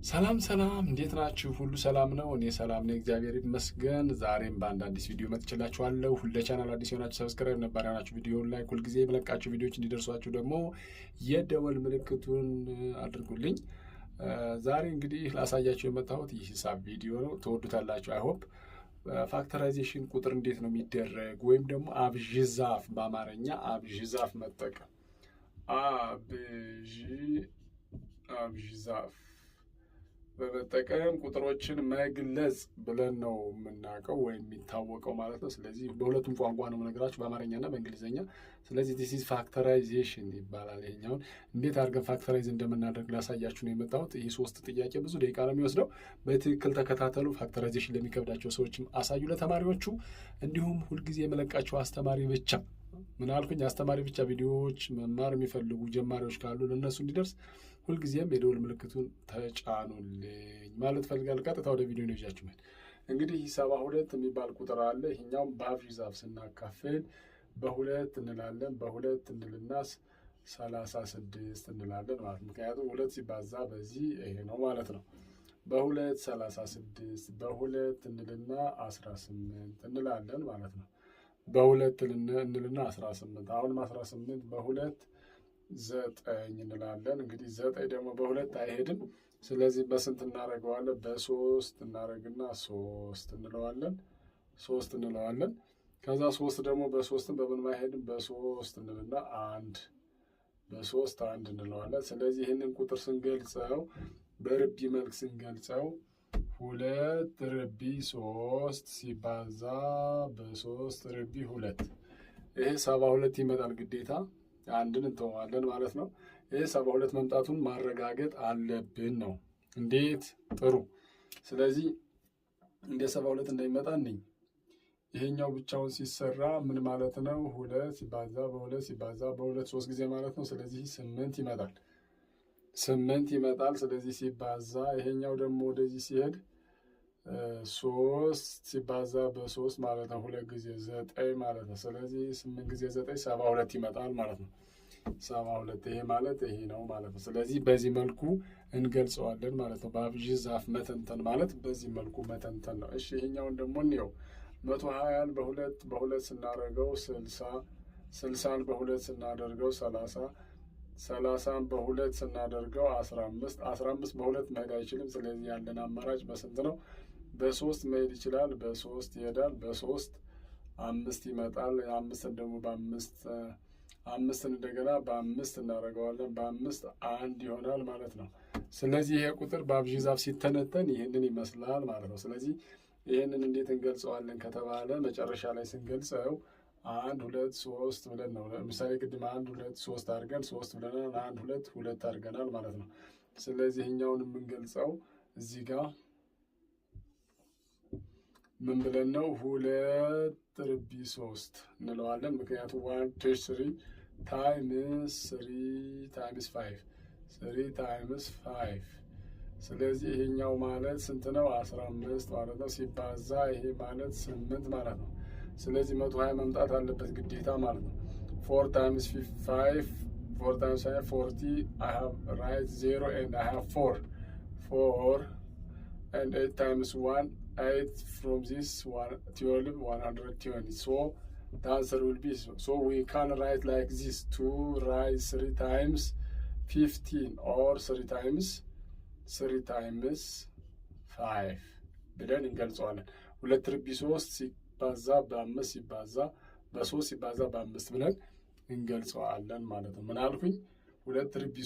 ሰላም ሰላም፣ እንዴት ናችሁ? ሁሉ ሰላም ነው? እኔ ሰላም ነኝ፣ እግዚአብሔር ይመስገን። ዛሬም በአንድ አዲስ ቪዲዮ መጥቼላችኋለሁ። ለቻናል አዲስ የሆናችሁ ሰብስክራይብ፣ ነባር የሆናችሁ ቪዲዮ ላይ ሁልጊዜ የመለቃችሁ ቪዲዮዎች እንዲደርሷችሁ ደግሞ የደወል ምልክቱን አድርጉልኝ። ዛሬ እንግዲህ ላሳያችሁ የመጣሁት የሂሳብ ቪዲዮ ነው። ትወዱታላችሁ አይሆፕ። ፋክተራይዜሽን ቁጥር እንዴት ነው የሚደረግ ወይም ደግሞ አብዥዛፍ፣ በአማርኛ አብዥዛፍ መጠቀም አብዥዛፍ በመጠቀም ቁጥሮችን መግለጽ ብለን ነው የምናውቀው ወይም የሚታወቀው ማለት ነው። ስለዚህ በሁለቱም ቋንቋ ነው የምነግራችሁ፣ በአማርኛና በእንግሊዝኛ። ስለዚህ ዲስ ኢዝ ፋክተራይዜሽን ይባላል። ይሄኛውን እንዴት አድርገን ፋክተራይዝ እንደምናደርግ ላሳያችሁ ነው የመጣሁት። ይህ 3 ጥያቄ ብዙ ደቂቃ ነው የሚወስደው። በትክክል ተከታተሉ። ፋክተራይዜሽን ለሚከብዳቸው ሰዎችም አሳዩ፣ ለተማሪዎቹ። እንዲሁም ሁልጊዜ የመለቃቸው አስተማሪ ብቻ ምን አልኩኝ? አስተማሪ ብቻ ቪዲዮዎች መማር የሚፈልጉ ጀማሪዎች ካሉ ለእነሱ እንዲደርስ ሁልጊዜም የደወል ምልክቱን ተጫኑልኝ ማለት ፈልጋለሁ። ቀጥታ ወደ ቪዲዮ ነው ይዣችሁ። እንግዲህ 72 የሚባል ቁጥር አለ። ይሄኛውም በአብዥዛፍ ስናካፍል በሁለት እንላለን። በሁለት እንልና 36 እንላለን ማለት ነው። ምክንያቱም 2 ሲባዛ በዚህ ይሄ ነው ማለት ነው። በሁለት 36፣ በሁለት እንልና 18 እንላለን ማለት ነው። በሁለት እንልና 18፣ አሁንም 18 በሁለት 9 እንላለን። እንግዲህ 9 ደግሞ በሁለት አይሄድም። ስለዚህ በስንት እናደርገዋለን? በ3 እናደርግና 3 እንለዋለን። 3 እንለዋለን። ከዛ 3 ደግሞ በ3ም በምንም አይሄድም። በ3 እንልና 1 በ3 1 እንለዋለን። ስለዚህ ይህንን ቁጥር ስንገልጸው በርቢ መልክ ስንገልጸው 2 ርቢ 3 ሲባዛ በ3 ርቢ 2 ይሄ 72 ይመጣል። ግዴታ አንድን እንተዋለን ማለት ነው። ይሄ 72 መምጣቱን ማረጋገጥ አለብን ነው። እንዴት? ጥሩ። ስለዚህ እንደ 72 እንዳይመጣ ነኝ። ይሄኛው ብቻውን ሲሰራ ምን ማለት ነው? 2 ሲባዛ በ2 ሲባዛ በ2 3 ጊዜ ማለት ነው። ስለዚህ 8 ይመጣል። 8 ይመጣል። ስለዚህ ሲባዛ ይሄኛው ደግሞ ወደዚህ ሲሄድ 3 ሲባዛ በ3 ማለት ነው። 2 ጊዜ 9 ማለት ነው። ስለዚህ 8 ጊዜ 9 72 ይመጣል ማለት ነው። 72 ይሄ ማለት ይሄ ነው ማለት ነው። ስለዚህ በዚህ መልኩ እንገልጸዋለን ማለት ነው። በአብዥዛፍ መተንተን ማለት በዚህ መልኩ መተንተን ነው። እሺ ይሄኛውን ደግሞ እንየው። 120ን በሁለት ስናደርገው 60፣ 60ን በሁለት ስናደርገው 30፣ 30ን በሁለት ስናደርገው 15፣ 15 በሁለት መሄድ አይችልም። ስለዚህ ያለን አማራጭ በስንት ነው? በ3 መሄድ ይችላል። በ3 ይሄዳል። በ3 5 ይመጣል። 5ን ደግሞ አምስትን እንደገና በ5 እናደርገዋለን። በ5 1 ይሆናል ማለት ነው። ስለዚህ ይሄ ቁጥር በአብዥዛፍ ሲተነተን ይህንን ይመስላል ማለት ነው። ስለዚህ ይህንን እንዴት እንገልጸዋለን ከተባለ መጨረሻ ላይ ስንገልጸው 1 2 3 ብለን ነው። ለምሳሌ ቅድም 1 2 3 አድርገን 3 ብለናል። 1 2 2 አድርገናል ማለት ነው። ስለዚህ ይህኛውን የምንገልጸው እዚህ ጋር ምን ብለን ነው? 2 ርቢ 3 እንለዋለን። ምክንያቱም 1 3 ታይምስ 3 ታይምስ 5 3 ታይምስ 5። ስለዚህ ይሄኛው ማለት ስንት ነው? 15 ማለት ነው። ሲባዛ ይሄ ማለት 8 ማለት ነው። ስለዚህ 120 መምጣት አለበት ግዴታ ማለት ነው። 4 times 5 4 times 5 40 I have right 0 and I have 4 and 8 times 1 8 from this 12 120. So the answer will be so we can write like this: 2 rise 3 times 15 or 3 times 5 ብለን እንገልጸዋለን። 2 ርቢ 3 ሲባዛ በ5 ሲባዛ በ3 ሲባዛ በ5 ብለን እንገልጸዋለን ማለት ነው። ምን አልኩኝ? 2 ርቢ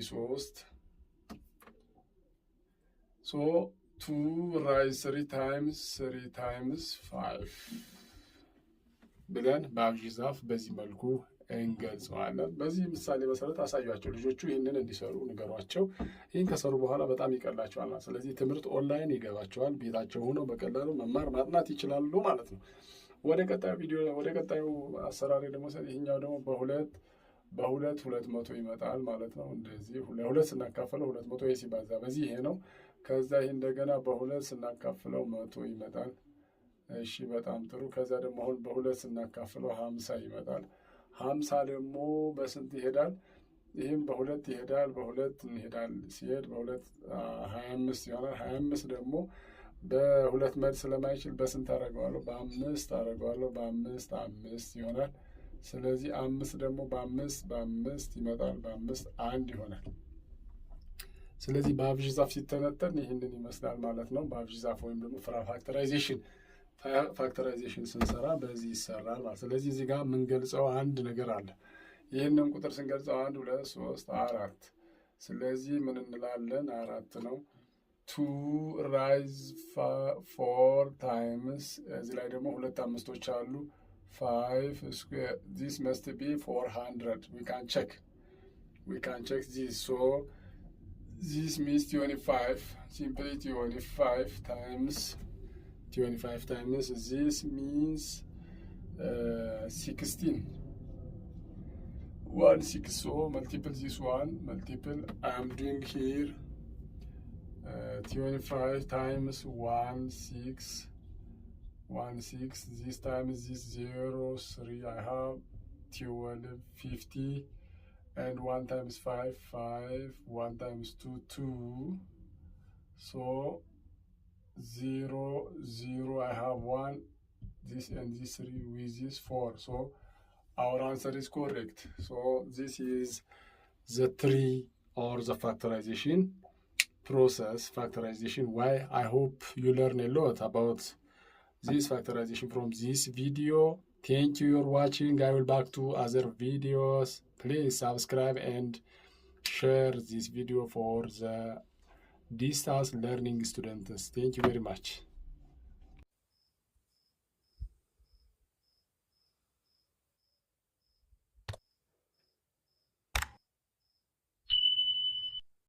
3 ሶ 2 ራይዝ 3 ታይምስ 5 ብለን በአብዥዛፍ በዚህ መልኩ እንገልጸዋለን። በዚህ ምሳሌ መሰረት አሳያቸው። ልጆቹ ይህንን እንዲሰሩ ንገሯቸው። ይህን ከሰሩ በኋላ በጣም ይቀላቸዋል። ስለዚህ ትምህርት ኦንላይን ይገባቸዋል። ቤታቸው ሆነው በቀላሉ መማር ማጥናት ይችላሉ ማለት ነው። ወደ ቀጣዩ አሰራሪ ደግሞ ይህኛው ደግሞ በሁለት 200 ይመጣል ማለት ነው። እንደዚህ 2 ስናካፍለው 200 ይሄ ሲባዛ በዚህ ይሄ ነው። ከዛ ይሄ እንደገና በ2 ስናካፍለው 100 ይመጣል። እሺ በጣም ጥሩ። ከዛ ደግሞ አሁን በ2 ስናካፍለው 50 ይመጣል። 50 ደግሞ በስንት ይሄዳል? ይህም በሁለት ይሄዳል፣ በሁለት እንሄዳል። ሲሄድ በሁለት 25 ይሆናል። 25 ደግሞ በሁለት መድ ስለማይችል በስንት አደርገዋለሁ? በ5 አደርገዋለሁ። በ5 5 ይሆናል። ስለዚህ 5 ደግሞ በ5 ይመጣል። በ5 1 ይሆናል። ስለዚህ በአብዥ ዛፍ ሲተነተን ይህንን ይመስላል ማለት ነው። በአብዥ ዛፍ ወይም ደግሞ ፋክተራይዜሽን ስንሰራ በዚህ ይሰራል ማለት። ስለዚህ እዚህ ጋር የምንገልጸው አንድ ነገር አለ። ይህንን ቁጥር ስንገልጸው 1 2 3 4። ስለዚህ ምን እንላለን? 4 ነው። 2 ራይዝ 4 ታይምስ እዚህ ላይ ደግሞ ሁለት አምስቶች አሉ። 5 ስኩዌር ዚስ መስት ቢ 400 we can check this. So this means 25, simply 25 times this means 16. 16. So multiple this one, multiple I'm doing here 25 times 16. This time is this 0 3. I have 12 50, and 1 times 5 5, 1 times 2 2. So 0 0. I have 1. This and this 3 with this 4. So our answer is correct. So this is the tree or the factorization process. Why? I hope you learn a lot about this factorization from this video. Thank you for watching. I will back to other videos. Please subscribe and share this video for the distance learning students. Thank you very much.